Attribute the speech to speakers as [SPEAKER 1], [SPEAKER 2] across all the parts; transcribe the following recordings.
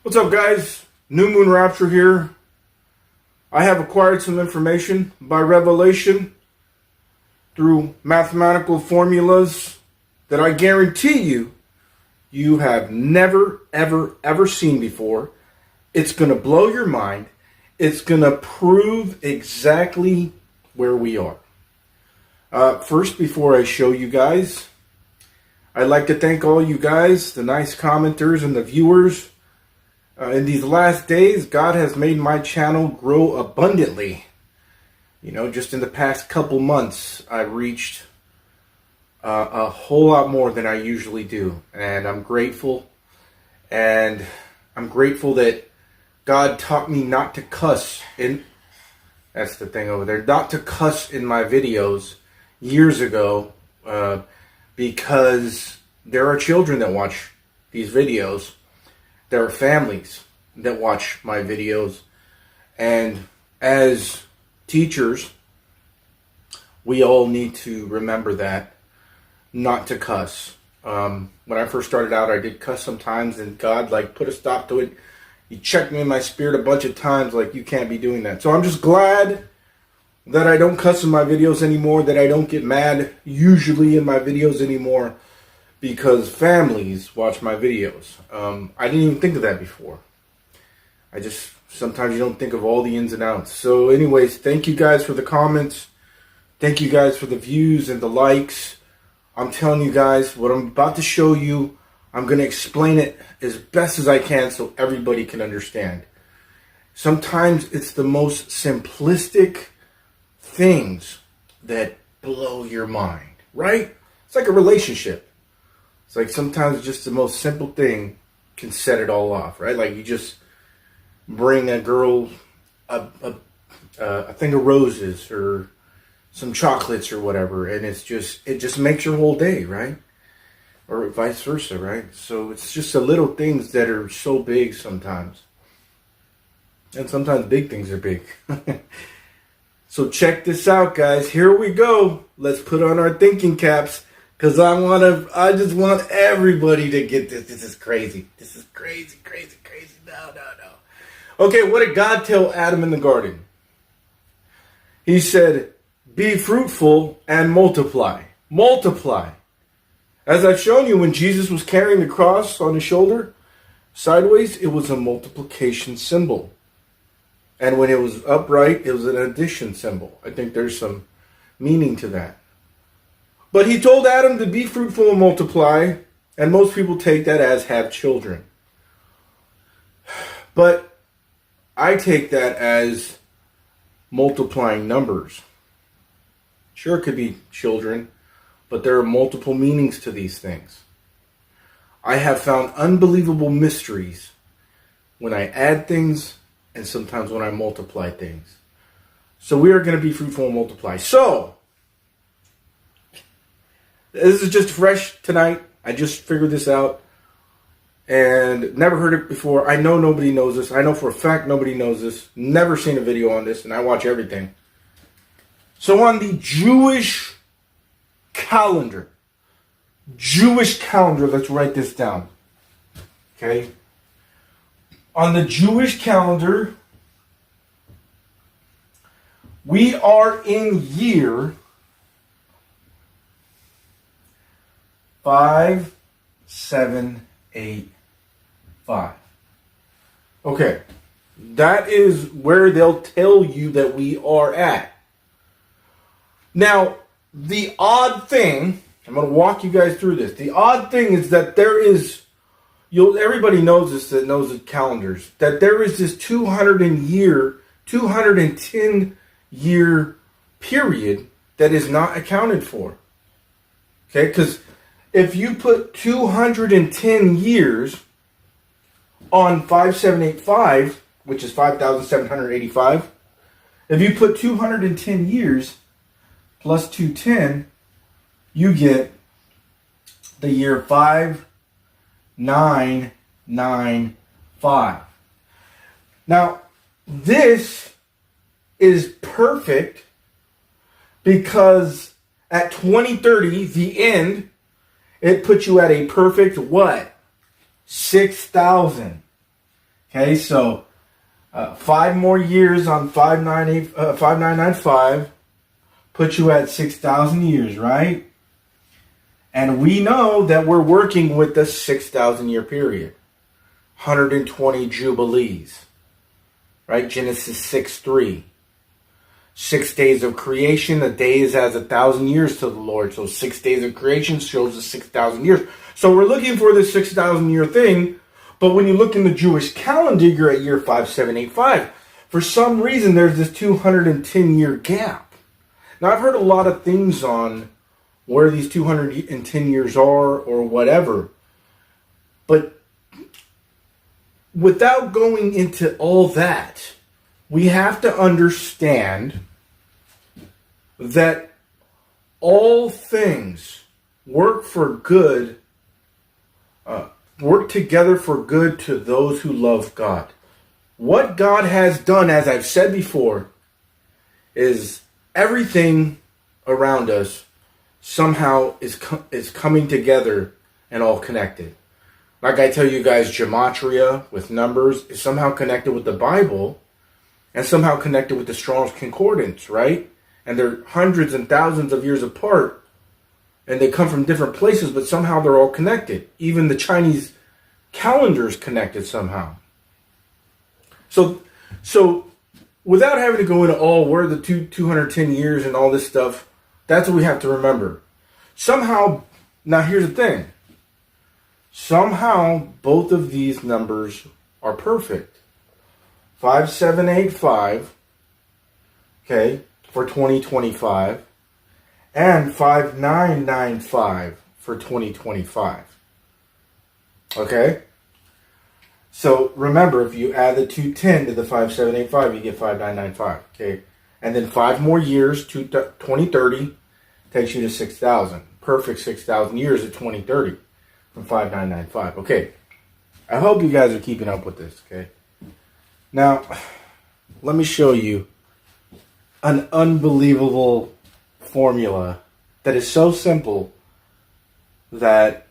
[SPEAKER 1] What's up, guys? New Moon Rapture here. I have acquired some information by revelation through mathematical formulas that I guarantee you have never, ever seen before. It's going to blow your mind. It's going to prove exactly where we are. First, before I show you guys, I'd like to thank all you guys, the nice commenters and the viewers. In these last days, God has made my channel grow abundantly. You know, just in the past couple months, I reached a whole lot more than I usually do. And I'm grateful. And I'm grateful that God taught me not to cuss in... That's the thing over there. Not to cuss in my videos years ago. Because there are children that watch these videos. There are families that watch my videos. And as teachers, we all need to remember that, not to cuss. When I first started out, I did cuss sometimes, and God put a stop to it. He checked me in my spirit a bunch of times, you can't be doing that. So I'm just glad that I don't cuss in my videos anymore, that I don't get mad usually in my videos anymore, because families watch my videos. I didn't even think of that before. Sometimes you don't think of all the ins and outs. So anyways, thank you guys for the comments. Thank you guys for the views and the likes. I'm telling you guys, what I'm about to show you, I'm going to explain it as best as I can so everybody can understand. Sometimes it's the most simplistic things that blow your mind, right? It's like a relationship. It's like sometimes just the most simple thing can set it all off, right? Like you just bring a girl a thing of roses or some chocolates or whatever, and it just makes your whole day, right? Or vice versa, right? So it's just the little things that are so big sometimes. And sometimes big things are big. So check this out, guys. Here we go. Let's put on our thinking caps. Because I just want everybody to get this. This is crazy. This is crazy. No. Okay, what did God tell Adam in the garden? He said, be fruitful and multiply. Multiply. As I've shown you, when Jesus was carrying the cross on his shoulder, sideways, it was a multiplication symbol. And when it was upright, it was an addition symbol. I think there's some meaning to that. But he told Adam to be fruitful and multiply, and most people take that as have children. But I take that as multiplying numbers. Sure, it could be children, but there are multiple meanings to these things. I have found unbelievable mysteries when I add things and sometimes when I multiply things. So we are going to be fruitful and multiply. So, this is just fresh tonight. I just figured this out and never heard it before. I know nobody knows this. I know for a fact nobody knows this. Never seen a video on this, and I watch everything. So on the Jewish calendar, let's write this down. Okay? On the Jewish calendar, we are in year 5785. Okay, that is where they'll tell you that we are at. Now, the odd thing, I'm going to walk you guys through this. The odd thing is that there is, everybody knows this that knows the calendars, that there is this 210 year period that is not accounted for. Okay, because if you put 210 years on 5785, which is 5,785, if you put 210 years plus 210, you get the year 5995. Now, this is perfect because at 2030, the end, it puts you at a perfect what? 6,000. Okay, so 5 more years on 5995 puts you at 6,000 years, right? And we know that we're working with the 6,000 year period. 120 jubilees, right? Genesis 6:3. 6 days of creation, a day is as 1,000 years to the Lord. So 6 days of creation shows us 6,000 years. So we're looking for this 6,000 year thing. But when you look in the Jewish calendar, you're at year 5785. For some reason, there's this 210 year gap. Now, I've heard a lot of things on where these 210 years are or whatever. But without going into all that, we have to understand that all things work for good, work together for good to those who love God. What God has done, as I've said before, is everything around us somehow is coming together and all connected. Like I tell you guys, gematria with numbers is somehow connected with the Bible and somehow connected with the Strong's Concordance, right? And they're hundreds and thousands of years apart, and they come from different places, but somehow they're all connected. Even the Chinese calendar is connected somehow. So without having to go into all where the 210 years and all this stuff, that's what we have to remember. Somehow, now here's the thing. Somehow, both of these numbers are perfect. 5785, okay, for 2025, and 5995 for 2025. Okay? So remember, if you add the 210 to the 5785, you get 5995. Okay? And then 5 more years to 2030 takes you to 6,000. Perfect 6,000 years at 2030 from 5995. Okay. I hope you guys are keeping up with this. Okay? Now, let me show you an unbelievable formula that is so simple that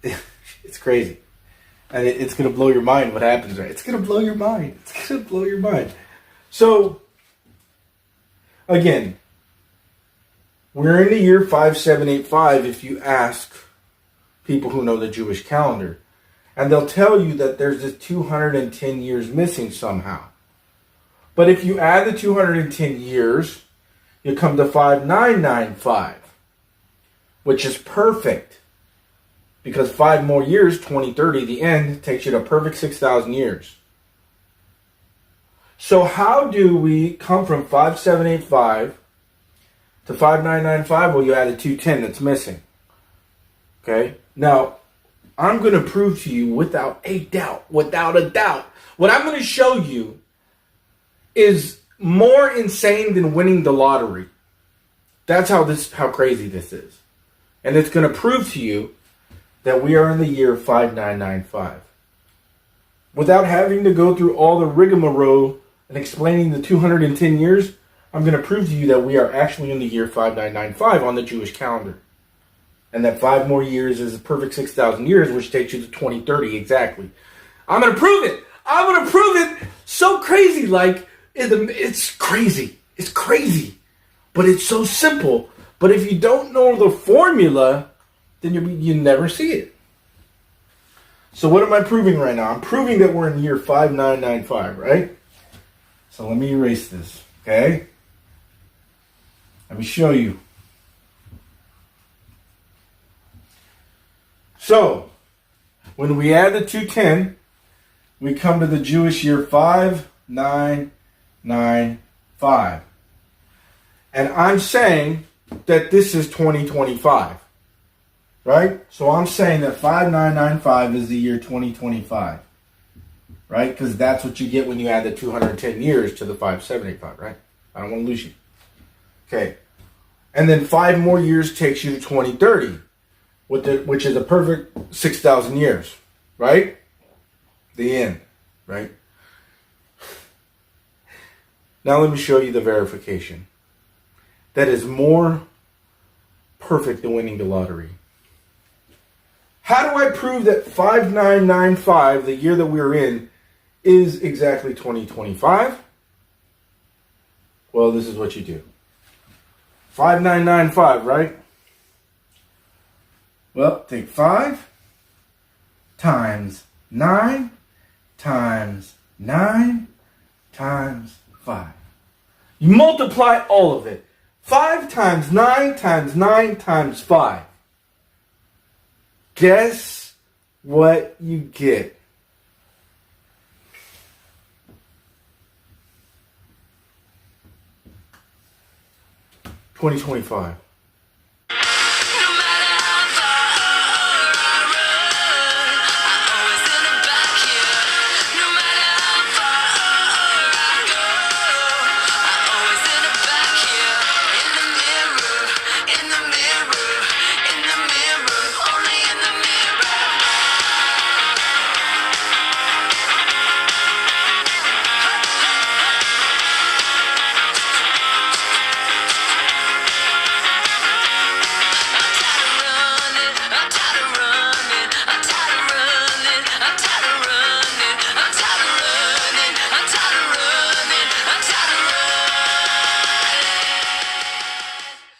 [SPEAKER 1] it's crazy. And it's going to blow your mind what happens, right? It's going to blow your mind. It's going to blow your mind. So, again, we're in the year 5785 if you ask people who know the Jewish calendar. And they'll tell you that there's this 210 years missing somehow. But if you add the 210 years, you come to 5995, which is perfect. Because 5 more years, 2030, the end, takes you to perfect 6,000 years. So how do we come from 5785 to 5995? Well, you add a 210 that's missing. Okay? Now, I'm going to prove to you without a doubt, what I'm going to show you is more insane than winning the lottery. That's how crazy this is. And it's going to prove to you that we are in the year 5995. Without having to go through all the rigmarole and explaining the 210 years, I'm going to prove to you that we are actually in the year 5995 on the Jewish calendar. And that 5 more years is a perfect 6,000 years, which takes you to 2030 exactly. I'm going to prove it. I'm going to prove it so crazy. Like, it's crazy. It's crazy. But it's so simple. But if you don't know the formula, then you never see it. So what am I proving right now? I'm proving that we're in the year 5995, right? So let me erase this, okay? Let me show you. So, when we add the 210, we come to the Jewish year 5995. And I'm saying that this is 2025. Right? So I'm saying that 5995 is the year 2025. Right? Because that's what you get when you add the 210 years to the 5785, right? I don't want to lose you. Okay. And then 5 more years takes you to 2030, which is a perfect 6,000 years. Right? The end. Right? Now let me show you the verification. That is more perfect than winning the lottery. How do I prove that 5995, the year that we're in, is exactly 2025? Well, this is what you do. 5995, right? Well, take 5 times 9 times 9 times 5. You multiply all of it. 5 times 9 times 9 times 5. Guess what you get? $2025.